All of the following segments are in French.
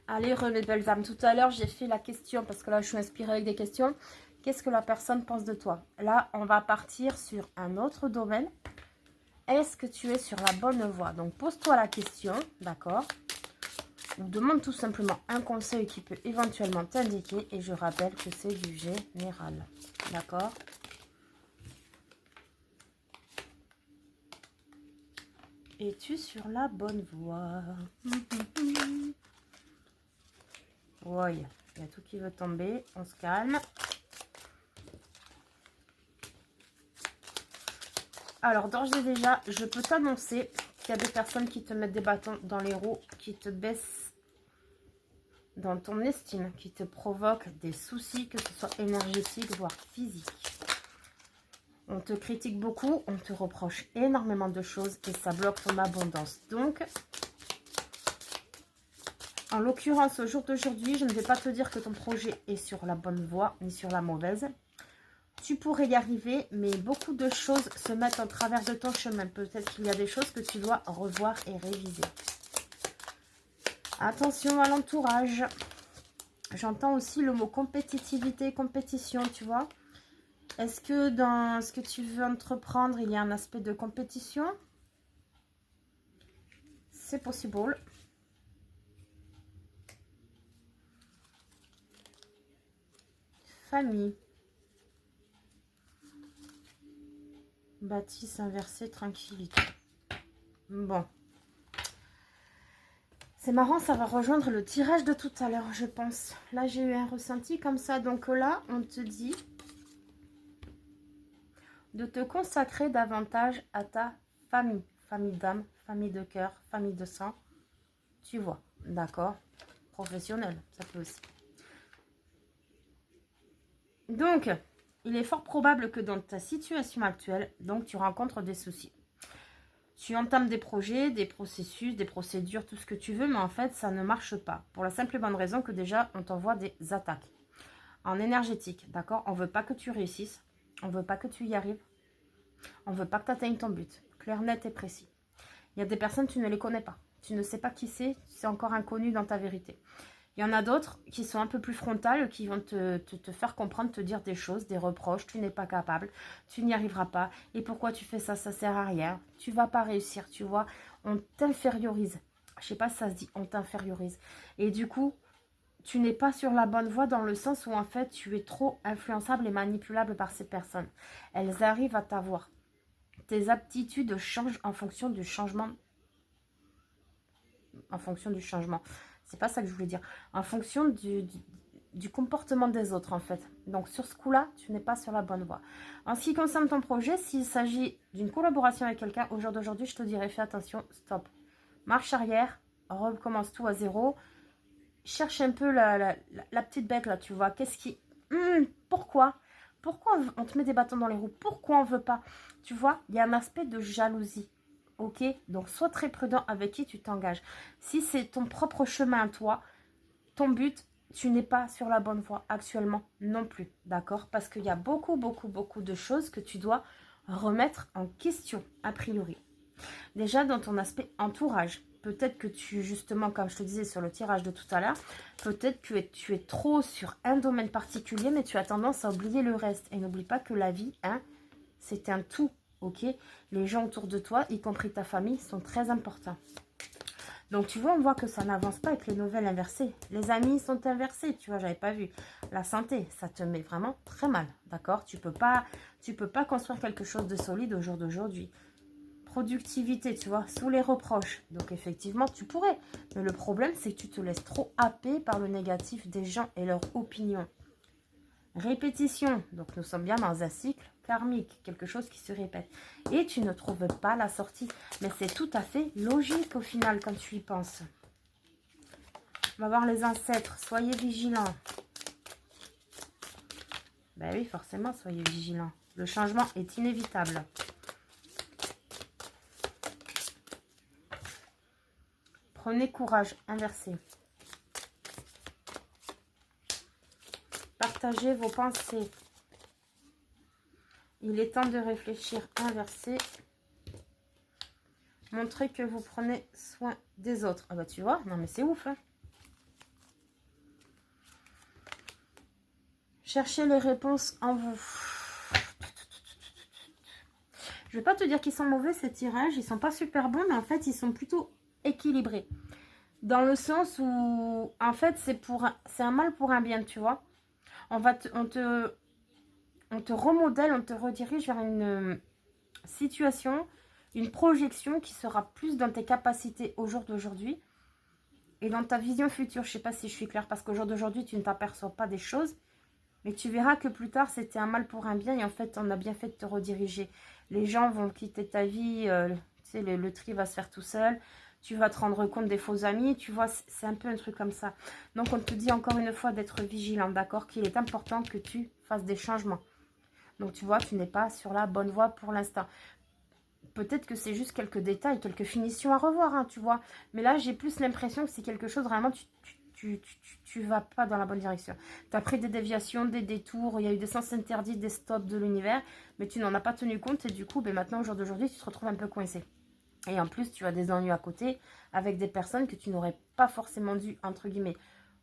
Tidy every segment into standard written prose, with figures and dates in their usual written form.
Allez, mes belles âmes. Tout à l'heure, j'ai fait la question, parce que là, je suis inspirée avec des questions. Qu'est-ce que la personne pense de toi? Là, on va partir sur un autre domaine. Est-ce que tu es sur la bonne voie? Donc, pose-toi la question, d'accord? Ou demande tout simplement un conseil qui peut éventuellement t'indiquer. Et je rappelle que c'est du général, d'accord? Es-tu sur la bonne voie? Oui, il y a tout qui veut tomber. On se calme. Alors, d'ores et déjà, je peux t'annoncer qu'il y a des personnes qui te mettent des bâtons dans les roues, qui te baissent dans ton estime, qui te provoquent des soucis, que ce soit énergétique, voire physique. On te critique beaucoup, on te reproche énormément de choses et ça bloque ton abondance. Donc, en l'occurrence, au jour d'aujourd'hui, je ne vais pas te dire que ton projet est sur la bonne voie, ni sur la mauvaise. Tu pourrais y arriver, mais beaucoup de choses se mettent en travers de ton chemin. Peut-être qu'il y a des choses que tu dois revoir et réviser. Attention à l'entourage. J'entends aussi le mot compétitivité, compétition, tu vois. Est-ce que dans ce que tu veux entreprendre, il y a un aspect de compétition? C'est possible. Famille. Bâtisse inversée, tranquillité. Bon. C'est marrant, ça va rejoindre le tirage de tout à l'heure, je pense. Là, j'ai eu un ressenti comme ça. Donc là, on te dit de te consacrer davantage à ta famille. Famille d'âme, famille de cœur, famille de sang. Tu vois, d'accord? Professionnel, ça peut aussi. Donc, il est fort probable que dans ta situation actuelle, donc tu rencontres des soucis. Tu entames des projets, des processus, des procédures, tout ce que tu veux, mais en fait, ça ne marche pas. Pour la simple et bonne raison que déjà, on t'envoie des attaques. En énergétique, d'accord? On ne veut pas que tu réussisses. On ne veut pas que tu y arrives. On ne veut pas que tu atteignes ton but. Clair, net et précis. Il y a des personnes, tu ne les connais pas. Tu ne sais pas qui c'est encore inconnu dans ta vérité. Il y en a d'autres qui sont un peu plus frontales, qui vont te faire comprendre, te dire des choses, des reproches. Tu n'es pas capable, tu n'y arriveras pas. Et pourquoi tu fais ça? Ça sert à rien. Tu vas pas réussir, tu vois. On t'infériorise. Je sais pas si ça se dit, on t'infériorise. Et du coup, tu n'es pas sur la bonne voie dans le sens où en fait, tu es trop influençable et manipulable par ces personnes. Elles arrivent à t'avoir. Tes aptitudes changent en fonction du changement. En fonction du changement. C'est pas ça que je voulais dire. En fonction du comportement des autres, en fait. Donc, sur ce coup-là, tu n'es pas sur la bonne voie. En ce qui concerne ton projet, s'il s'agit d'une collaboration avec quelqu'un, au jour d'aujourd'hui, je te dirais, fais attention, stop. Marche arrière, recommence tout à zéro. Cherche un peu la petite bête, là, tu vois. Qu'est-ce qui... pourquoi on te met des bâtons dans les roues? Pourquoi on veut pas? Tu vois, il y a un aspect de jalousie. Ok, donc sois très prudent avec qui tu t'engages. Si c'est ton propre chemin à toi, ton but, tu n'es pas sur la bonne voie actuellement non plus, d'accord? Parce qu'il y a beaucoup de choses que tu dois remettre en question, a priori. Déjà, dans ton aspect entourage, peut-être que justement, comme je te disais sur le tirage de tout à l'heure, peut-être que tu es trop sur un domaine particulier, mais tu as tendance à oublier le reste. Et n'oublie pas que la vie, hein, c'est un tout. Ok, les gens autour de toi, y compris ta famille, sont très importants. Donc, tu vois, on voit que ça n'avance pas avec les nouvelles inversées. Les amis sont inversés, tu vois, j'avais pas vu. La santé, ça te met vraiment très mal, d'accord? Tu peux pas construire quelque chose de solide au jour d'aujourd'hui. Productivité, tu vois, sous les reproches. Donc, effectivement, tu pourrais. Mais le problème, c'est que tu te laisses trop happer par le négatif des gens et leur opinion. Répétition, donc nous sommes bien dans un cycle karmique, quelque chose qui se répète. Et tu ne trouves pas la sortie. Mais c'est tout à fait logique au final quand tu y penses. On va voir les ancêtres, soyez vigilants. Ben oui, forcément, soyez vigilants. Le changement est inévitable. Prenez courage, inversé. Partagez vos pensées. Il est temps de réfléchir, inversé. Montrez que vous prenez soin des autres. Ah bah tu vois, non mais c'est ouf. Hein. Cherchez les réponses en vous. Je vais pas te dire qu'ils sont mauvais, ces tirages. Ils sont pas super bons, mais en fait, ils sont plutôt équilibrés. Dans le sens où, en fait, c'est un mal pour un bien, tu vois. On te remodèle, on te redirige vers une situation, une projection qui sera plus dans tes capacités au jour d'aujourd'hui et dans ta vision future. Je sais pas si je suis claire, parce qu'au jour d'aujourd'hui, tu ne t'aperçois pas des choses. Mais tu verras que plus tard, c'était un mal pour un bien. Et en fait, on a bien fait de te rediriger. Les gens vont quitter ta vie. Tu sais, le tri va se faire tout seul. Tu vas te rendre compte des faux amis. Tu vois, c'est un peu un truc comme ça. Donc, on te dit encore une fois d'être vigilant, d'accord? Qu'il est important que tu fasses des changements. Donc, tu vois, tu n'es pas sur la bonne voie pour l'instant. Peut-être que c'est juste quelques détails, quelques finitions à revoir, hein, tu vois. Mais là, j'ai plus l'impression que c'est quelque chose vraiment... Tu vas pas dans la bonne direction. Tu as pris des déviations, des détours, il y a eu des sens interdits, des stops de l'univers, mais tu n'en as pas tenu compte et du coup, ben maintenant, au jour d'aujourd'hui, tu te retrouves un peu coincé. Et en plus, tu as des ennuis à côté avec des personnes que tu n'aurais pas forcément dû, entre guillemets,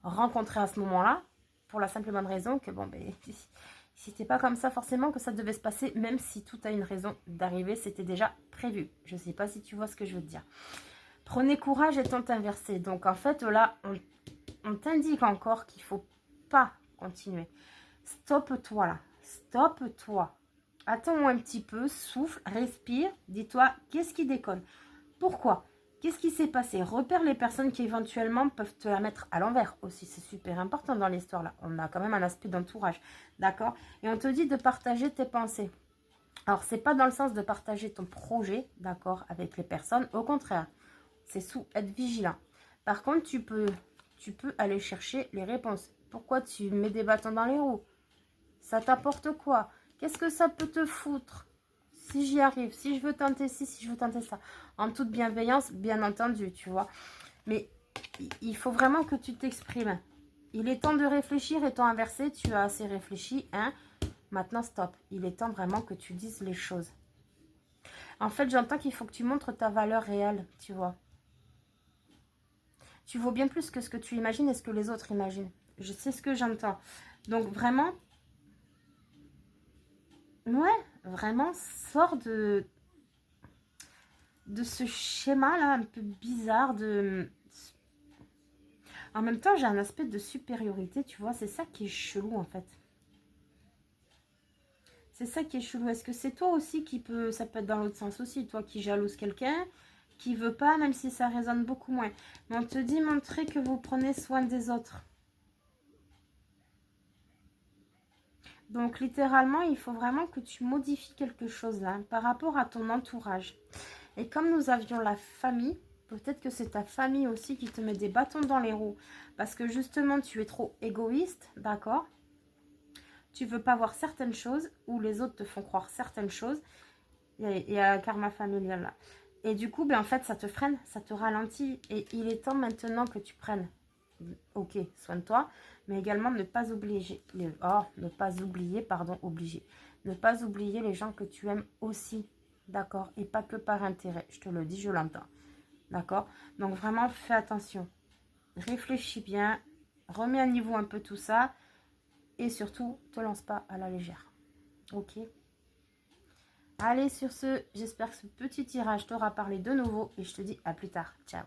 rencontrer à ce moment-là, pour la simple et bonne raison que, bon, ben, c'était pas comme ça forcément que ça devait se passer, même si tout a une raison d'arriver, c'était déjà prévu. Je sais pas si tu vois ce que je veux te dire. Prenez courage étant inversé. Donc, en fait, là, on t'indique encore qu'il ne faut pas continuer. Stoppe-toi là. Stoppe-toi. Attends un petit peu, souffle, respire. Dis-toi, qu'est-ce qui déconne? Pourquoi? Qu'est-ce qui s'est passé? Repère les personnes qui éventuellement peuvent te la mettre à l'envers aussi. C'est super important dans l'histoire là. On a quand même un aspect d'entourage. D'accord? Et on te dit de partager tes pensées. Alors, c'est pas dans le sens de partager ton projet, d'accord, avec les personnes. Au contraire, c'est sous être vigilant. Par contre, tu peux aller chercher les réponses. Pourquoi tu mets des bâtons dans les roues? Ça t'apporte quoi? Qu'est-ce que ça peut te foutre? Si j'y arrive, si je veux tenter ci, si je veux tenter ça. En toute bienveillance, bien entendu, tu vois. Mais il faut vraiment que tu t'exprimes. Il est temps de réfléchir, étant inversé, tu as assez réfléchi, hein? Maintenant, stop. Il est temps vraiment que tu dises les choses. En fait, j'entends qu'il faut que tu montres ta valeur réelle, tu vois. Tu vaux bien plus que ce que tu imagines et ce que les autres imaginent. Je sais ce que j'entends. Donc, vraiment, ouais, vraiment, sors de ce schéma-là un peu bizarre de... En même temps, j'ai un aspect de supériorité, tu vois. C'est ça qui est chelou, en fait. C'est ça qui est chelou. Est-ce que c'est toi aussi qui peut... Ça peut être dans l'autre sens aussi. Toi qui jalouse quelqu'un, qui veut pas, même si ça résonne beaucoup moins. Mais on te dit montrer que vous prenez soin des autres. Donc, littéralement, il faut vraiment que tu modifies quelque chose là, par rapport à ton entourage. Et comme nous avions la famille, peut-être que c'est ta famille aussi qui te met des bâtons dans les roues. Parce que justement, tu es trop égoïste, d'accord? Tu veux pas voir certaines choses, ou les autres te font croire certaines choses. Il y a un karma familial là. Et du coup, ben, en fait, ça te freine, ça te ralentit. Et il est temps maintenant que tu prennes, ok, soin de toi, mais également ne pas oublier, ne pas oublier, pardon, obligé. Ne pas oublier les gens que tu aimes aussi, d'accord? Et pas que par intérêt, je te le dis, je l'entends, d'accord? Donc vraiment, fais attention. Réfléchis bien, remets à niveau un peu tout ça, et surtout, te lance pas à la légère, ok? Allez, sur ce, j'espère que ce petit tirage t'aura parlé de nouveau, et je te dis à plus tard. Ciao!